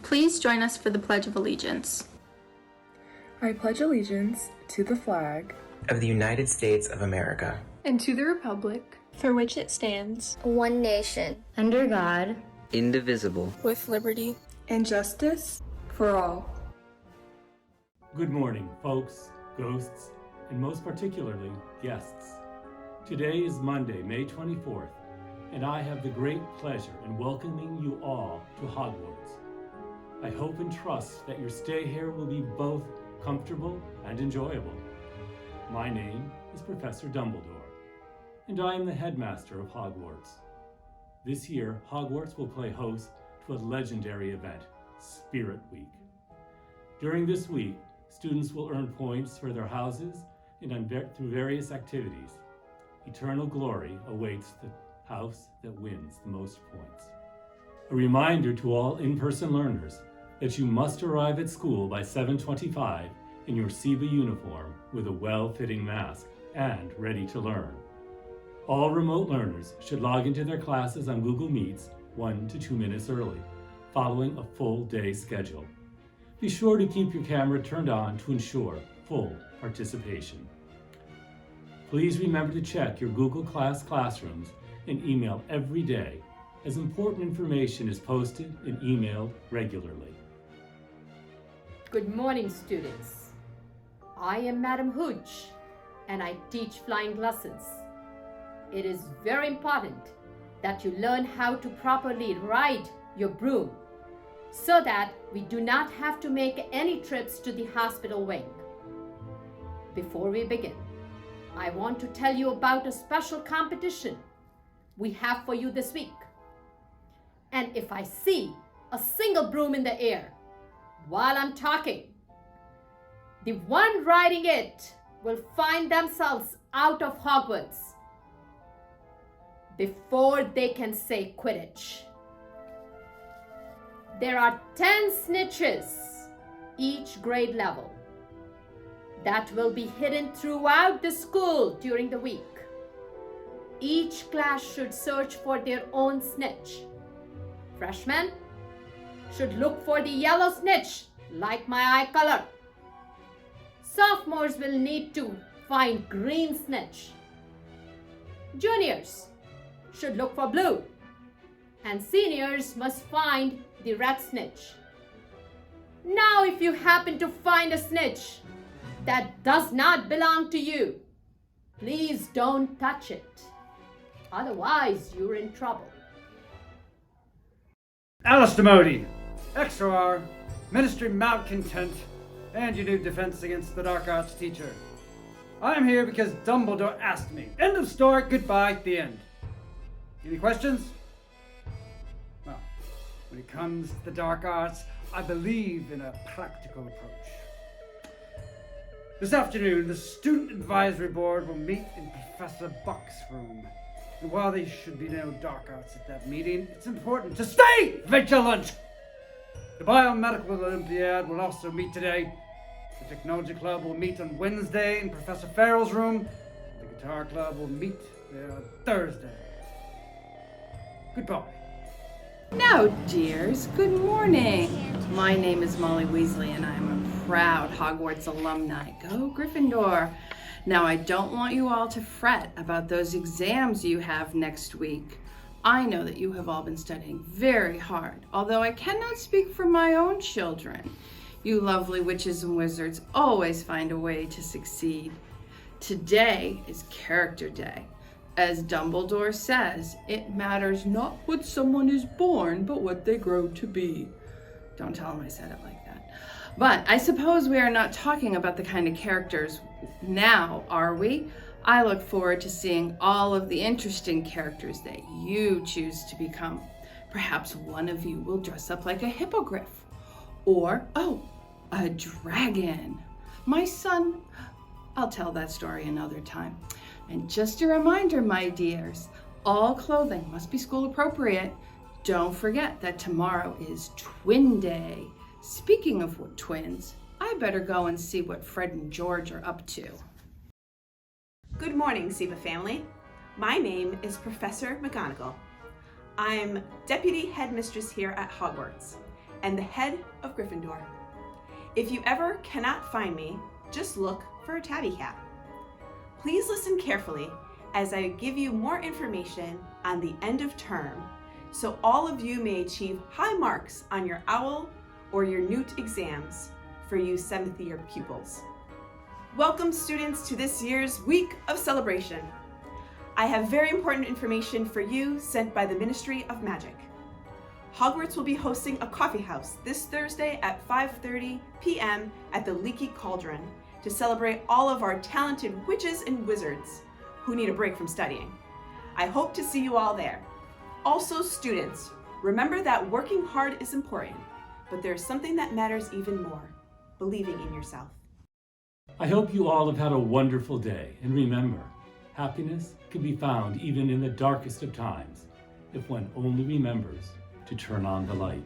Please join us for the Pledge of Allegiance. I pledge allegiance to the flag of the United States of America and to the republic for which it stands, one nation, under God, indivisible, with liberty and justice for all. Good morning, folks, ghosts, and most particularly, guests. Today is Monday, May 24th, and I have the great pleasure in welcoming you all to Hogwarts. I hope and trust that your stay here will be both comfortable and enjoyable. My name is Professor Dumbledore, and I am the headmaster of Hogwarts. This year, Hogwarts will play host to a legendary event, Spirit Week. During this week, students will earn points for their houses and through various activities. Eternal glory awaits the house that wins the most points. A reminder to all in-person learners that you must arrive at school by 7:25 in your SEBA uniform with a well-fitting mask and ready to learn. All remote learners should log into their classes on Google Meets 1 to 2 minutes early, following a full day schedule. Be sure to keep your camera turned on to ensure full participation. Please remember to check your Google Classrooms and email every day, as important information is posted and emailed regularly. Good morning, students. I am Madam Hooch, and I teach flying lessons. It is very important that you learn how to properly ride your broom so that we do not have to make any trips to the hospital wing. Before we begin, I want to tell you about a special competition we have for you this week. And if I see a single broom in the air while I'm talking, the one riding it will find themselves out of Hogwarts before they can say Quidditch. There are 10 snitches, each grade level, that will be hidden throughout the school during the week. Each class should search for their own snitch. Freshmen should look for the yellow snitch, like my eye color. Sophomores will need to find green snitch. Juniors should look for blue. And seniors must find the red snitch. Now, if you happen to find a snitch that does not belong to you, please don't touch it. Otherwise, you're in trouble. Alistair Modi, XOR, Ministry Malcontent, and your new defense against the dark arts teacher. I'm here because Dumbledore asked me. End of story, goodbye, the end. Any questions? Well, when it comes to the dark arts, I believe in a practical approach. This afternoon, the Student Advisory Board will meet in Professor Buck's room. And while there should be no dark arts at that meeting, it's important to stay vigilant! The Biomedical Olympiad will also meet today. The Technology Club will meet on Wednesday in Professor Farrell's room. The Guitar Club will meet there on Thursday. Goodbye. Now, dears, good morning. My name is Molly Weasley, and I'm a proud Hogwarts alumni. Go Gryffindor. Now, I don't want you all to fret about those exams you have next week. I know that you have all been studying very hard, although I cannot speak for my own children. You lovely witches and wizards always find a way to succeed. Today is Character Day. As Dumbledore says, it matters not what someone is born, but what they grow to be. Don't tell him I said it like that. But I suppose we are not talking about the kind of characters now, are we? I look forward to seeing all of the interesting characters that you choose to become. Perhaps one of you will dress up like a hippogriff. Or, a dragon. My son, I'll tell that story another time. And just a reminder, my dears, all clothing must be school appropriate. Don't forget that tomorrow is Twin Day. Speaking of twins, I better go and see what Fred and George are up to. Good morning, SEBA family. My name is Professor McGonagall. I'm Deputy Headmistress here at Hogwarts, and the head of Gryffindor. If you ever cannot find me, just look for a tabby cat. Please listen carefully as I give you more information on the end of term, so all of you may achieve high marks on your OWL or your NEWT exams for you 7th year pupils. Welcome students to this year's Week of Celebration. I have very important information for you sent by the Ministry of Magic. Hogwarts will be hosting a coffee house this Thursday at 5:30 p.m. at the Leaky Cauldron to celebrate all of our talented witches and wizards who need a break from studying. I hope to see you all there. Also, students, remember that working hard is important, but there's something that matters even more: believing in yourself. I hope you all have had a wonderful day, and remember, happiness can be found even in the darkest of times if one only remembers to turn on the light.